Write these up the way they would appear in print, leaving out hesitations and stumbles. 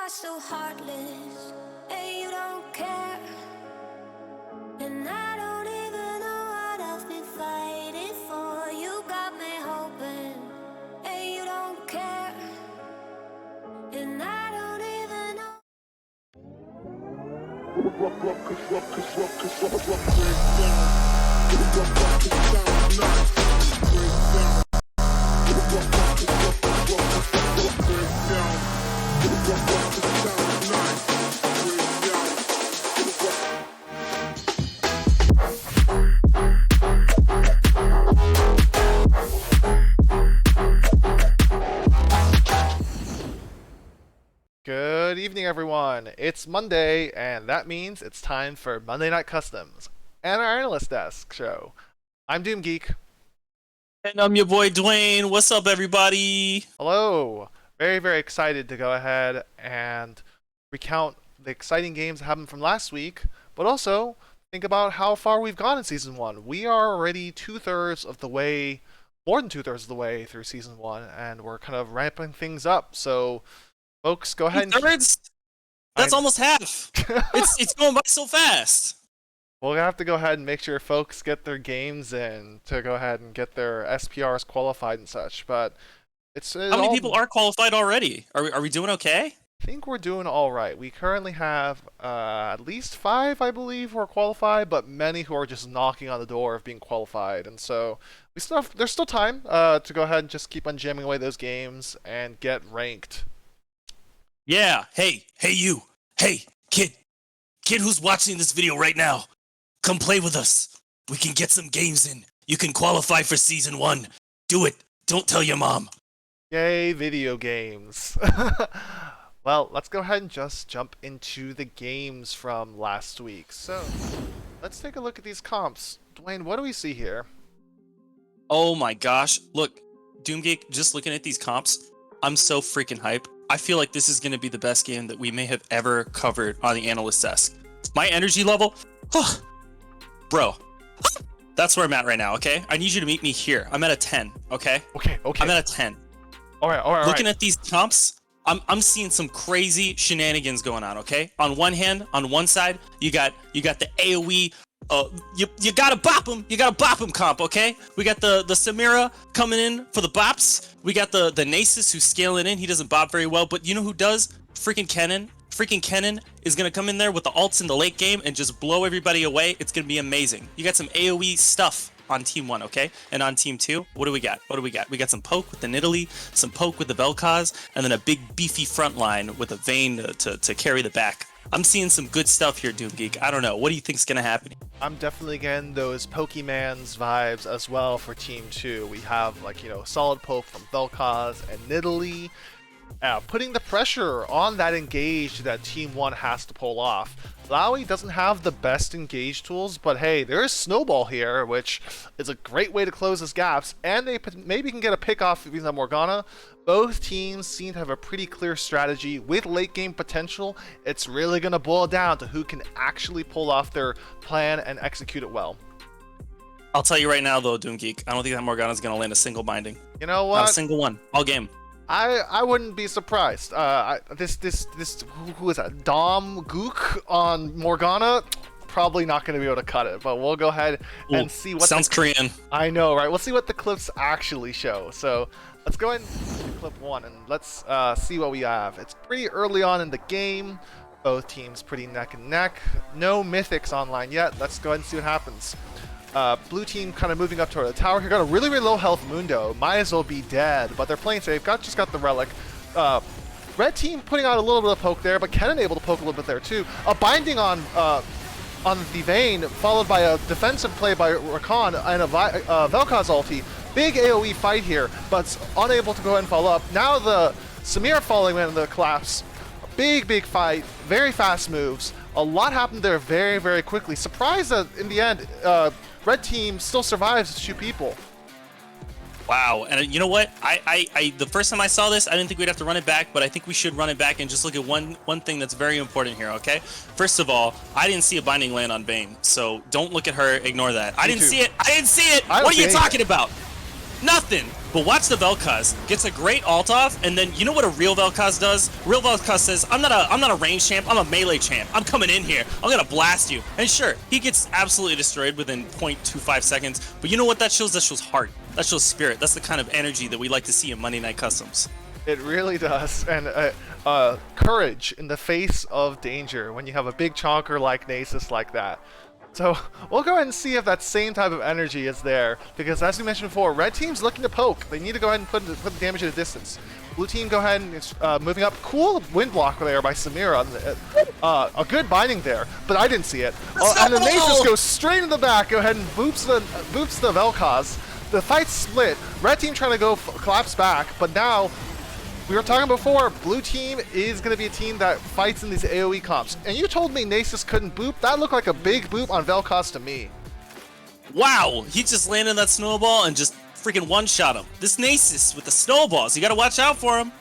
are so heartless, and you don't care. And I don't even know what I've been fighting for. You got me hoping, and you don't care. And I don't even know. Good evening, everyone. It's Monday, and that means it's time for Monday Night Customs and our Analyst Desk show. I'm Doom Geek. And I'm your boy Dwayne. What's up, everybody? Hello. Very, very excited to go ahead and recount the exciting games that happened from last week, but also think about how far we've gone in Season 1. We are already two-thirds of the way, more than two-thirds of the way through Season 1, and we're kind of ramping things up, so folks, go ahead and... Two-thirds? That's almost half. It's going by so fast. We'll have to go ahead and make sure folks get their games in to go ahead and get their SPRs qualified and such, but it's... How many people are qualified already? Are we doing okay? I think we're doing all right. We currently have at least 5, I believe, who are qualified, but many who are just knocking on the door of being qualified, and so there's still time to go ahead and just keep on jamming away those games and get ranked. Yeah. Hey, you. Hey, kid who's watching this video right now. Come play with us. We can get some games in. You can qualify for Season 1. Do it. Don't tell your mom. Yay, video games. Well, let's go ahead and just jump into the games from last week. So, let's take a look at these comps. Dwayne, what do we see here? Oh my gosh. Look, Doomgeek, just looking at these comps, I'm so freaking hype. I feel like this is going to be the best game that we may have ever covered on the Analyst Desk. My energy level, bro, that's where I'm at right now, okay? I need you to meet me here. I'm at a 10, okay? Okay. I'm at a 10. All right. Looking at these comps, I'm seeing some crazy shenanigans going on, okay? On one hand, on one side, you got the AoE. You gotta bop him. You gotta bop him comp, okay? We got the Samira coming in for the bops. We got the Nasus who's scaling in. He doesn't bop very well, but you know who does? Freaking Kennen. Freaking Kennen is gonna come in there with the ults in the late game and just blow everybody away. It's gonna be amazing. You got some AoE stuff on Team 1, okay? And on Team 2, what do we got? We got some poke with the Nidalee, some poke with the Vel'Koz, and then a big beefy front line with a Vayne to carry the back. I'm seeing some good stuff here, Doom Geek. I don't know. What do you think's gonna happen? I'm definitely getting those Pokemon's vibes as well for Team 2. We have, solid poke from Vel'Koz and Nidalee, putting the pressure on that engage that Team 1 has to pull off. Lowy doesn't have the best engage tools, but hey, there is Snowball here, which is a great way to close his gaps, and they maybe can get a pick off using Morgana. Both teams seem to have a pretty clear strategy with late game potential. It's really going to boil down to who can actually pull off their plan and execute it well. I'll tell you right now, though, Doom Geek, I don't think that Morgana's going to land a single binding. You know what? Not a single one. All game. I wouldn't be surprised. Who is that? Dom Gook on Morgana? Probably not going to be able to cut it, but we'll go ahead and see what... Sounds Korean. I know, right? We'll see what the clips actually show. So let's go ahead and see clip 1, and let's see what we have. It's pretty early on in the game. Both teams pretty neck and neck. No mythics online yet. Let's go ahead and see what happens. Blue team kind of moving up toward the tower here. Got a really, really low health Mundo. Might as well be dead, but they're playing safe. Just got the relic. Red team putting out a little bit of poke there, but Kennen able to poke a little bit there too. A binding on the Vayne, followed by a defensive play by Rakan and a Vel'Koz ulti. Big AoE fight here, but unable to go ahead and follow up. Now the Samir falling in the collapse. Big fight. Very fast moves. A lot happened there very, very quickly. Surprised that in the end, Red team still survives 2 people. Wow, and you know what? I the first time I saw this, I didn't think we'd have to run it back, but I think we should run it back and just look at one thing that's very important here, okay? First of all, I didn't see a binding land on Vayne, so don't look at her, ignore that. I didn't see it! What are you talking about? Nothing. But watch the Vel'Koz. Gets a great ult off, and then you know what a real Vel'Koz does? Real Vel'Koz says, I'm not a range champ, I'm a melee champ. I'm coming in here. I'm gonna blast you. And sure, he gets absolutely destroyed within 0.25 seconds. But you know what that shows? That shows heart. That shows spirit. That's the kind of energy that we like to see in Monday Night Customs. It really does, and courage in the face of danger when you have a big chonker like Nasus like that. So we'll go ahead and see if that same type of energy is there, because as we mentioned before, red team's looking to poke. They need to go ahead and put the damage at a distance. Blue team go ahead and it's moving up. Cool wind block there by Samira. A good binding there, but I didn't see it. And the Nasus goes straight in the back. Go ahead and boops the Vel'Koz. The fight's split. Red team trying to go collapse back, but now we were talking before, blue team is going to be a team that fights in these AoE comps. And you told me Nasus couldn't boop. That looked like a big boop on Vel'Koz to me. Wow, he just landed that snowball and just freaking one-shot him. This Nasus with the snowballs, you got to watch out for him.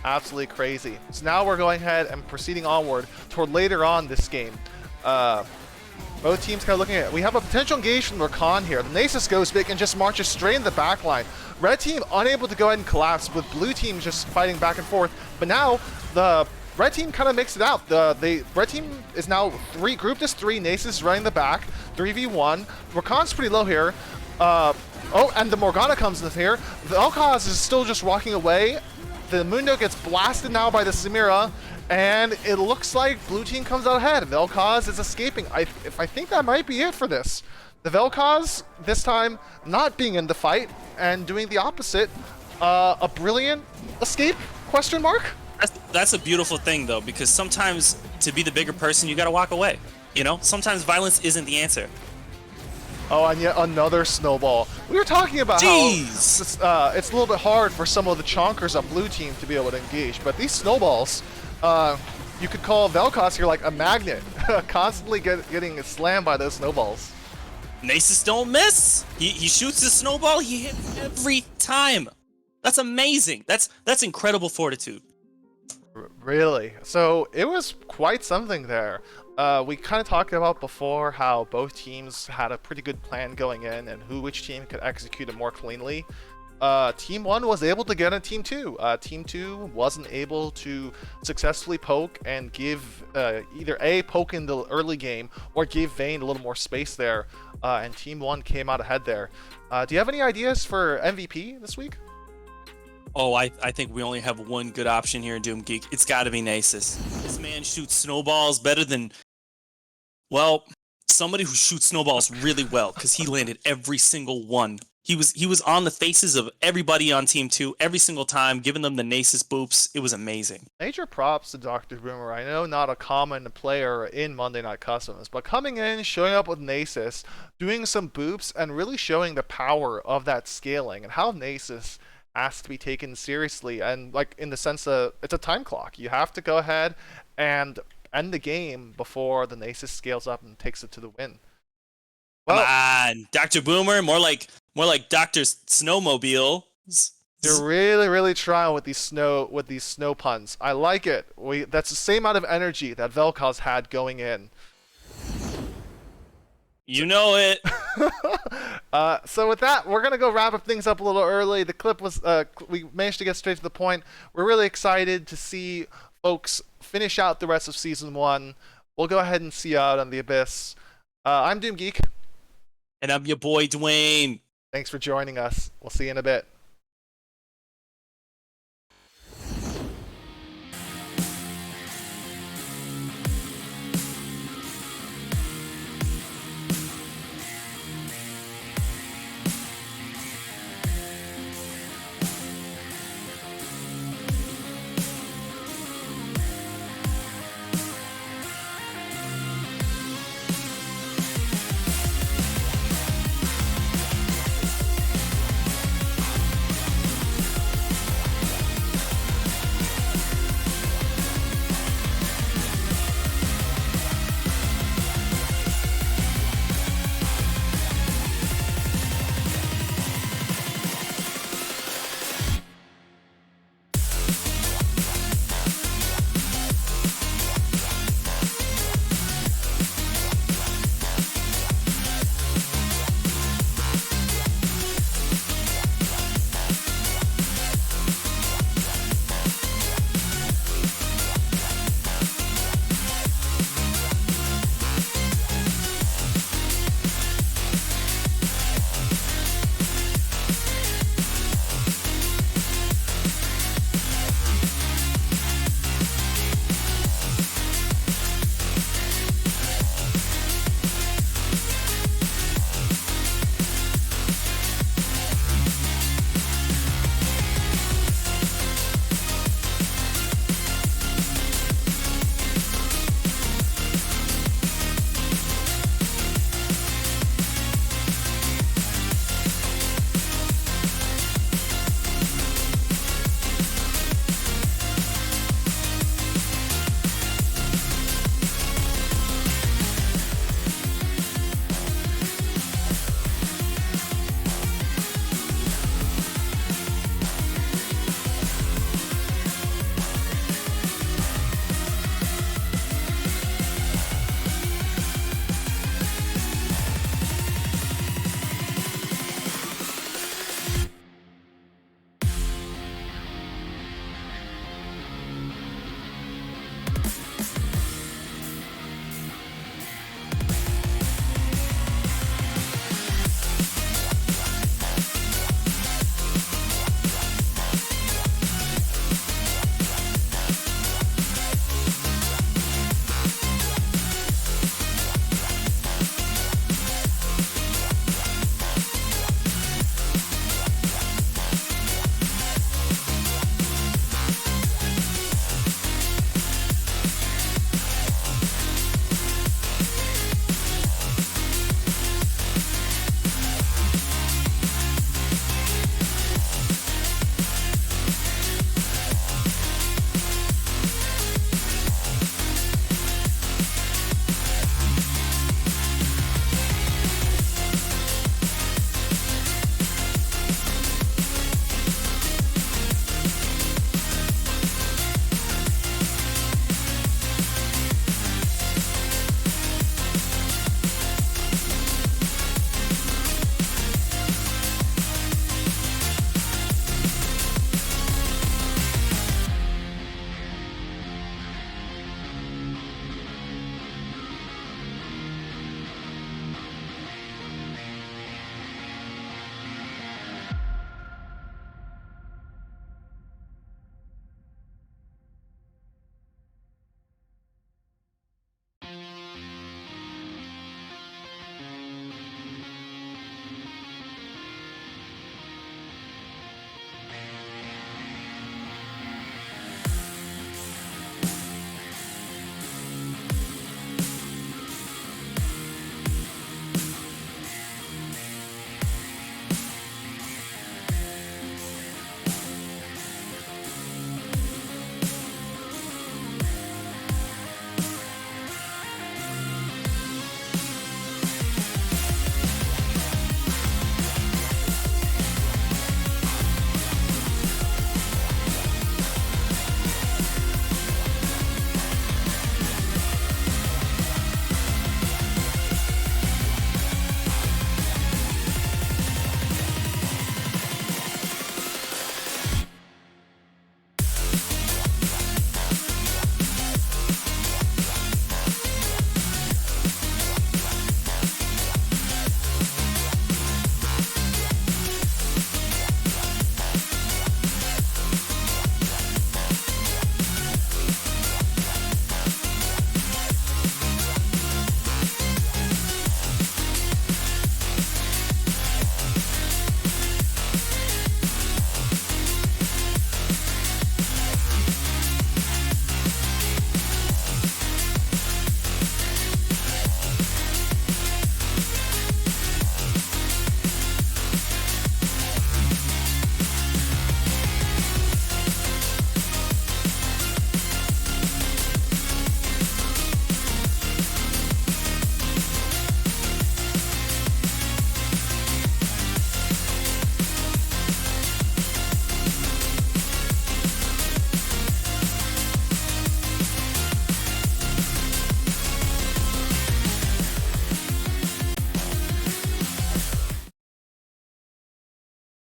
Absolutely crazy. So now we're going ahead and proceeding onward toward later on this game. Both teams kind of looking at it. We have a potential engagement from Rakan here. The Nasus goes big and just marches straight in the back line. Red team unable to go ahead and collapse, with blue team just fighting back and forth. But now the red team kind of makes it out. The red team is now grouped as 3. Nasus running the back, 3v1. Rakan's pretty low here. Oh, and the Morgana comes in here. The Vel'Koz is still just walking away. The Mundo gets blasted now by the Samira, and it looks like blue team comes out ahead. Vel'Koz is escaping. I think that might be it for this. The Vel'Koz, this time, not being in the fight and doing the opposite. A brilliant escape, question mark? That's a beautiful thing, though, because sometimes to be the bigger person, you got to walk away. You know, sometimes violence isn't the answer. Oh, and yet another snowball. We were talking about Jeez. how it's a little bit hard for some of the chonkers of blue team to be able to engage, but these snowballs, you could call Vel'Koz here like a magnet, constantly getting slammed by those snowballs. Nasus don't miss. He shoots his snowball, he hits every time. That's amazing. That's incredible fortitude. Really? So it was quite something there. We kind of talked about before how both teams had a pretty good plan going in and which team could execute it more cleanly. Team 1 was able to get a Team 2. Team 2 wasn't able to successfully poke and give either A, poke in the early game, or give Vayne a little more space there, and Team 1 came out ahead there. Do you have any ideas for MVP this week? Oh, I think we only have one good option here in Doom Geek. It's got to be Nasus. This man shoots snowballs better than, well, somebody who shoots snowballs really well, because he landed every single one. He was on the faces of everybody on Team 2 every single time, giving them the Nasus boops. It was amazing. Major props to Dr. Boomer. I know not a common player in Monday Night Customs, but coming in, showing up with Nasus, doing some boops, and really showing the power of that scaling and how Nasus has to be taken seriously, and like in the sense that it's a time clock. You have to go ahead and end the game before the Nasus scales up and takes it to the win. Well, come on, Dr. Boomer, more like Dr. Snowmobile. You're really trying with these snow puns. I like it. That's the same amount of energy that Vel'Koz had going in. You know it. So with that, we're gonna go wrap up things up a little early. The clip was we managed to get straight to the point. We're really excited to see folks finish out the rest of season 1. We'll go ahead and see you out on the Abyss. I'm Doom Geek. And I'm your boy Dwayne. Thanks for joining us. We'll see you in a bit.